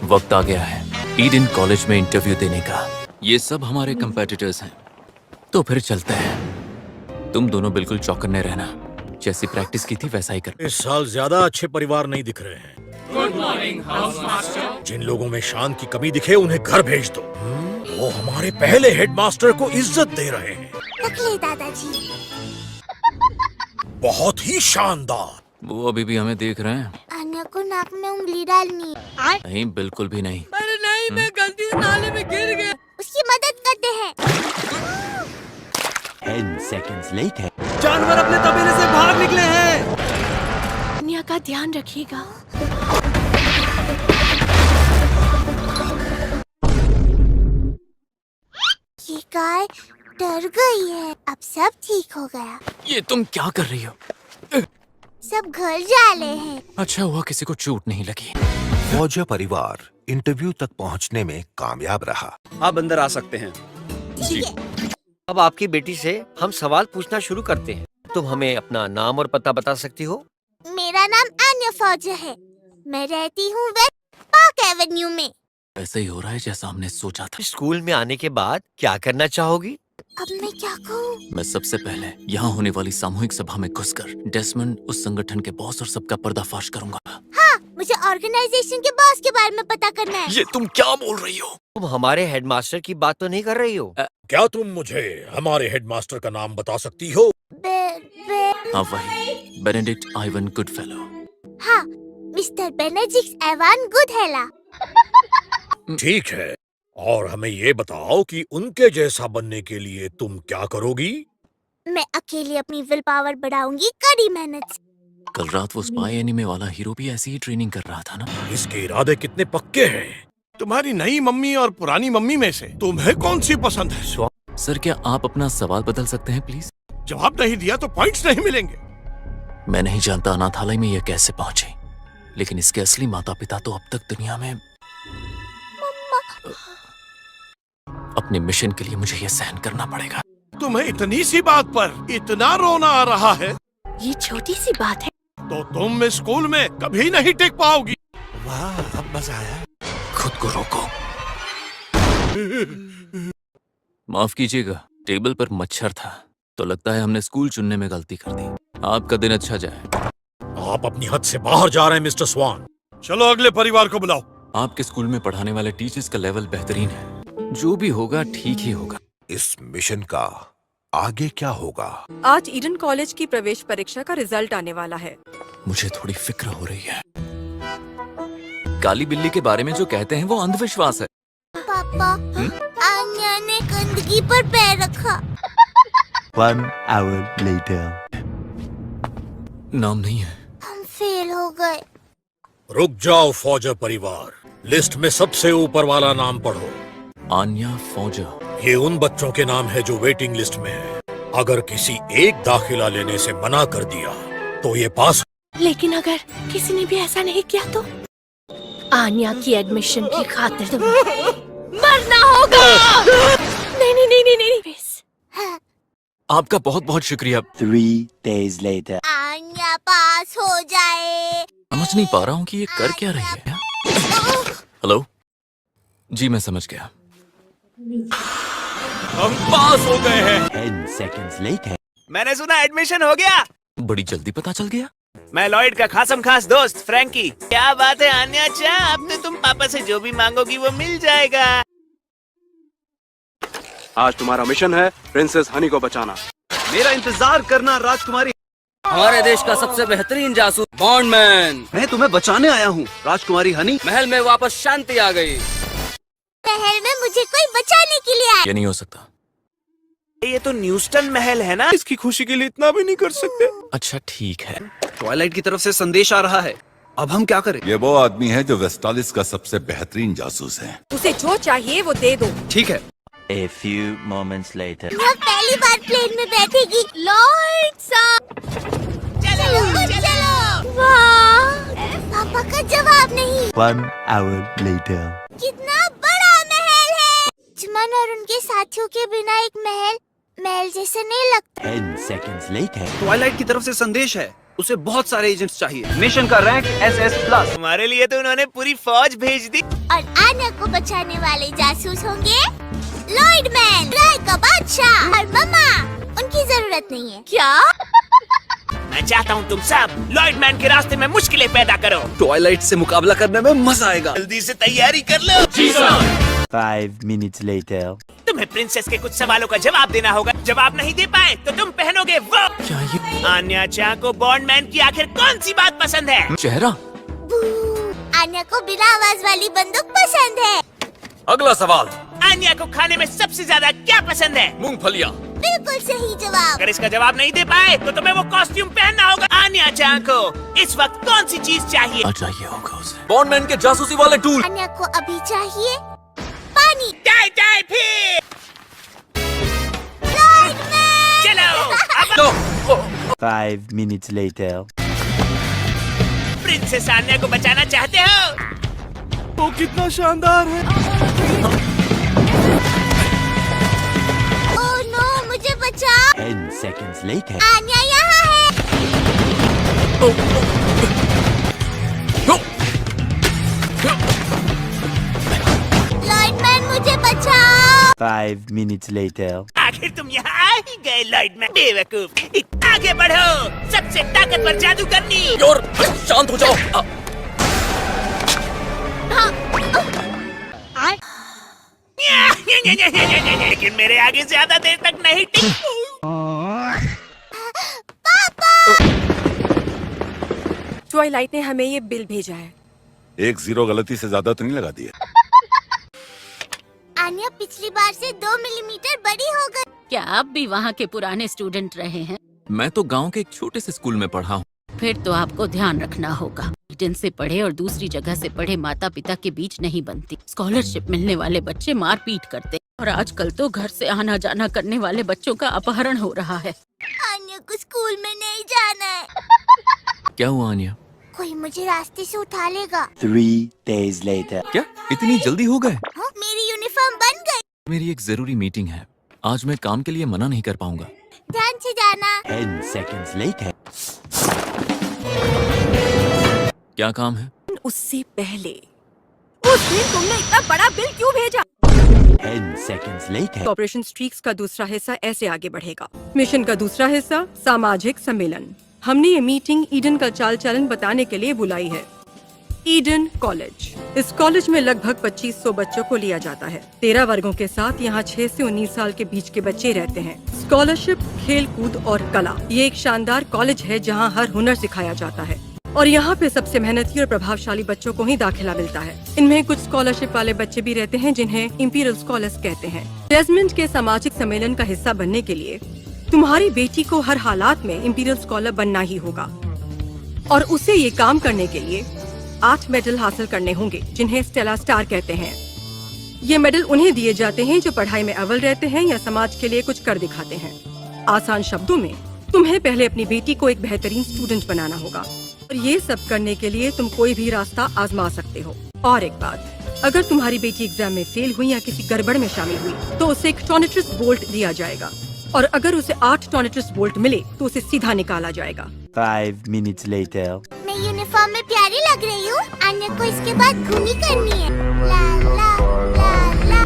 वक्त आ गया है ईडन कॉलेज में इंटरव्यू देने का। ये सब हमारे कंपेटिटर्स हैं, तो फिर चलते हैं। तुम दोनों बिल्कुल चौकन्ने रहना, जैसी प्रैक्टिस की थी वैसा ही कर। इस साल ज्यादा अच्छे परिवार नहीं दिख रहे हैं। Good morning house master. जिन लोगों में शान की कमी दिखे उन्हें घर भेज दो। वो हमारे पहले हेडमास्टर को इज्जत दे रहे हैं। दादाजी। बहुत ही शानदार। वो अभी भी हमें देख रहे हैं। अन्य को नाक में उंगली डालनी। नहीं, बिल्कुल भी नहीं। अरे नहीं, मैं गलती से नाले में गिर गया। उसकी मदद करते हैं। 10 seconds later. जानवर अपने तबेले से बाहर निकले हैं। दुनिया का ध्यान रखिएगा। ये गाय डर गई है। अब सब ठीक हो गया। ये तुम क्या कर रही हो? सब घर जा रहे हैं। अच्छा हुआ किसी को चोट नहीं लगी। फौजा परिवार इंटरव्यू तक पहुंचने में कामयाब रहा। आप अंदर आ सकते हैं। ठीक है। अब आपकी बेटी से हम सवाल पूछना शुरू करते हैं। तुम हमें अपना नाम और पता बता सकती हो? मेरा नाम अन्य फौजा है। मैं रहती हूँ वेस्ट पार्क एवेन्यू में। ऐसा ही हो रहा है जैसा हमने सोचा था। स्कूल में आने के बाद क्या करना चाहोगी? अब मैं क्या कहूँ? मैं सबसे पहले यहाँ होने वाली सामूहिक सभा में घुसकर डेसमंड, उस संगठन के बॉस और सबका पर्दाफाश करूंगा। हाँ, मुझे ऑर्गेनाइजेशन के बॉस के बारे में पता करना है। ये तुम क्या बोल रही हो? तुम हमारे हेडमास्टर की बात तो नहीं कर रही हो? क्या तुम मुझे हमारे हेडमास्टर का नाम बता सकती हो? हाँ, वही बेनेडिक्ट आइवन गुडफेलो। हाँ, मिस्टर बेनेडिक्ट एवान गुडहेला। ठीक है, और हमें ये बताओ कि उनके जैसा बनने के लिए तुम क्या करोगी? मैं अकेली अपनी विल पावर बढ़ाऊंगी, कड़ी मेहनत से। कल रात वो स्पाई एनिमे वाला हीरो भी ऐसी ही ट्रेनिंग कर रहा था ना। इसके इरादे कितने पक्के हैं? तुम्हारी नई मम्मी और पुरानी मम्मी में से तुम्हें कौन सी पसंद है? सर, क्या आप अपना सवाल बदल सकते हैं प्लीज? जवाब नहीं दिया तो पॉइंट्स नहीं मिलेंगे। मैं नहीं जानता अनाथालय में ये कैसे पहुंचे, लेकिन इसके असली माता पिता तो अब तक दुनिया में। अपने मिशन के लिए मुझे ये सहन करना पड़ेगा। तुम्हें इतनी सी बात पर इतना रोना आ रहा है ये छोटी सी बात है। तो तुम इस स्कूल में कभी नहीं टिक पाओगी। वाह, अब मजा आया। खुद को रोको। माफ कीजिएगा, टेबल पर मच्छर था तो लगता है हमने स्कूल चुनने में गलती कर दी। आपका दिन अच्छा जाए। आप अपनी हद से बाहर जा रहे हैं मिस्टर स्वान। चलो अगले परिवार को बुलाओ। आपके स्कूल में पढ़ाने वाले टीचर्स का लेवल बेहतरीन है। जो भी होगा ठीक ही होगा। इस मिशन का आगे क्या होगा? आज ईडन कॉलेज की प्रवेश परीक्षा का रिजल्ट आने वाला है। मुझे थोड़ी फिक्र हो रही है। काली बिल्ली के बारे में जो कहते हैं वो अंधविश्वास है। पापा, आन्या ने गंदगी पर पैर रखा। 1 hour later. नाम नहीं है। हम फेल हो गए। रुक जाओ फौजा परिवार, लिस्ट में सबसे ऊपर वाला नाम पढ़ो। आन्या फौजा। ये उन बच्चों के नाम है जो वेटिंग लिस्ट में है। अगर किसी एक दाखिला लेने से मना कर दिया तो ये पास। लेकिन अगर किसी ने भी ऐसा नहीं किया तो आन्या की एडमिशन की खातिर तुम्हें मरना होगा। नहीं नहीं नहीं नहीं नहीं, नहीं। आपका बहुत बहुत शुक्रिया। 3 days later. आन्या पास हो जाए। समझ नहीं पा रहा हूँ कि ये कर क्या रही है। हेलो जी, मैं समझ गया। हम पास हो गए हैं। 10 seconds later. मैंने सुना एडमिशन हो गया। बड़ी जल्दी पता चल गया। मैं लॉयड का खासम खास दोस्त फ्रैंकी। क्या बात है आन्या चा, अब तो तुम पापा से जो भी मांगोगी वो मिल जाएगा। आज तुम्हारा मिशन है प्रिंसेस हनी को बचाना। मेरा इंतजार करना राजकुमारी। हमारे देश का सबसे बेहतरीन जासूस बॉन्डमैन। मैं तुम्हें बचाने आया हूँ राजकुमारी हनी। महल में वापस शांति आ गई। महल में मुझे कोई बचाने के लिए आया। ये नहीं हो सकता। ये तो न्यूस्टन महल है ना। इसकी खुशी के लिए इतना भी नहीं कर सकते। अच्छा ठीक है। ट्वाइलाइट की तरफ से संदेश आ रहा है, अब हम क्या करें? ये वो आदमी है जो वेस्टालिस का सबसे बेहतरीन जासूस है। उसे जो चाहिए वो दे दो। ठीक है। A few moments later. वह पहली बार प्लेन में बैठेगी। लॉर्ड साहब, चलो चलो। वाह, पापा का जवाब नहीं। 1 hour later. कितना बड़ा महल है। चमन और उनके साथियों के बिना एक महल जैसे नहीं लगता। 10 seconds later. ट्वाइलाइट की तरफ से संदेश है, उसे बहुत सारे एजेंट्स चाहिए। मिशन का रैंक SS+। तुम्हारे लिए तो उन्होंने पूरी फौज भेज दी। और आन्या को बचाने वाले जासूस होंगे लॉयड मैन, राय का बादशाह और मम्मा। उनकी जरूरत नहीं है। क्या? मैं चाहता हूँ तुम सब लॉयड मैन के रास्ते में मुश्किलें पैदा करो। ट्वाइलाइट से मुकाबला करने में मजा आएगा। जल्दी से तैयारी कर लो। 5 minutes later. तुम्हें प्रिंसेस के कुछ सवालों का जवाब देना होगा। जवाब नहीं दे पाए तो तुम पहनोगे वो। क्या ये आन्या चाह को बॉन्डमैन की आखिर कौन सी बात पसंद है? चेहरा? बू, आन्या को बिना आवाज वाली बंदूक पसंद है। अगला सवाल। आन्या को खाने में सबसे ज्यादा क्या पसंद है? मूंगफलियाँ। बिल्कुल सही जवाब। अगर इसका जवाब नहीं दे पाए तो तुम्हें वो कॉस्ट्यूम पहनना होगा। आन्या चाह को इस वक्त कौन सी चीज चाहिए? चाहिए होगा उसे। बॉन्डमैन के जासूसी वाले टूल। आन्या को अभी चाहिए पानी। जाए जाए फिर। Lloyd man. चलो अब 5 minutes later. प्रिंसेस आन्या को बचाना चाहते हो? वो कितना शानदार है। ओह नो, मुझे बचाओ। 10 seconds later. आन्या यहाँ है। लॉयड मैन, मुझे बचाओ। 5 minutes later. आखिर तुम यहाँ आ ही गए लॉयड मैन। बेवकूफ, आगे बढ़ो। सबसे ताकतवर जादूगरनी। और शांत हो जाओ। लेकिन मेरे आगे ज्यादा देर तक नहीं टिक। ट्वाइलाइट ने हमें ये बिल भेजा है। 1 0 गलती से ज्यादा तो नहीं लगा दिया? आन्या पिछली बार से 2 मिलीमीटर बड़ी हो गई। क्या आप भी वहाँ के पुराने स्टूडेंट रहे हैं? मैं तो गांव के एक छोटे से स्कूल में पढ़ा हूँ। फिर तो आपको ध्यान रखना होगा। ईडन से पढ़े और दूसरी जगह से पढ़े माता पिता के बीच नहीं बनती। स्कॉलरशिप मिलने वाले बच्चे मारपीट करते और आजकल तो घर से आना जाना करने वाले बच्चों का अपहरण हो रहा है। आन्या को स्कूल में नहीं जाना है। क्या हुआ आन्या? कोई मुझे रास्ते से उठा लेगा। 3 days later. क्या इतनी जल्दी हो गए? हाँ, मेरी यूनिफॉर्म बन गई। मेरी एक जरूरी मीटिंग है। आज मैं काम के लिए मना नहीं कर पाऊंगा। ध्यान से जाना। 10 seconds later. क्या काम है? उससे पहले उस दिन तुमने इतना बड़ा बिल क्यों भेजा? 10 seconds later. ऑपरेशन स्ट्रीक्स का दूसरा हिस्सा ऐसे आगे बढ़ेगा। मिशन का दूसरा हिस्सा सामाजिक सम्मेलन। हमने ये मीटिंग ईडन का चाल चलन बताने के लिए बुलाई है। Eden college. इस कॉलेज में लगभग 2500 बच्चों को लिया जाता है। 13 वर्गों के साथ यहाँ 6 से 19 साल के बीच के बच्चे रहते हैं। स्कॉलरशिप, खेल कूद और कला। ये एक शानदार कॉलेज है जहाँ हर हुनर सिखाया जाता है और यहाँ पे सबसे मेहनती और प्रभावशाली बच्चों को ही दाखिला मिलता है। इनमें कुछ स्कॉलरशिप वाले बच्चे भी रहते हैं जिन्हें इंपीरियल स्कॉलर्स कहते हैं। डेजमंड के सामाजिक सम्मेलन का हिस्सा बनने के लिए तुम्हारी बेटी को हर हालात में इंपीरियल स्कॉलर बनना ही होगा और उसे ये काम करने के लिए 8 मेडल हासिल करने होंगे जिन्हें स्टेला स्टार कहते हैं। ये मेडल उन्हें दिए जाते हैं जो पढ़ाई में अव्वल रहते हैं या समाज के लिए कुछ कर दिखाते हैं। आसान शब्दों में तुम्हें पहले अपनी बेटी को एक बेहतरीन स्टूडेंट बनाना होगा और ये सब करने के लिए तुम कोई भी रास्ता आजमा सकते हो। और एक बात, अगर तुम्हारी बेटी एग्जाम में फेल हुई या किसी गड़बड़ में शामिल हुई तो उसे एक टॉर्नेट्रस बोल्ट दिया जाएगा और अगर उसे 8 टॉर्नेट्रस बोल्ट मिले तो उसे सीधा निकाला जाएगा। 5 minutes later. मैं यूनिफॉर्म में प्यारी लग रही हूँ। आन्या को इसके बाद घूमी करनी है। ला ला ला ला।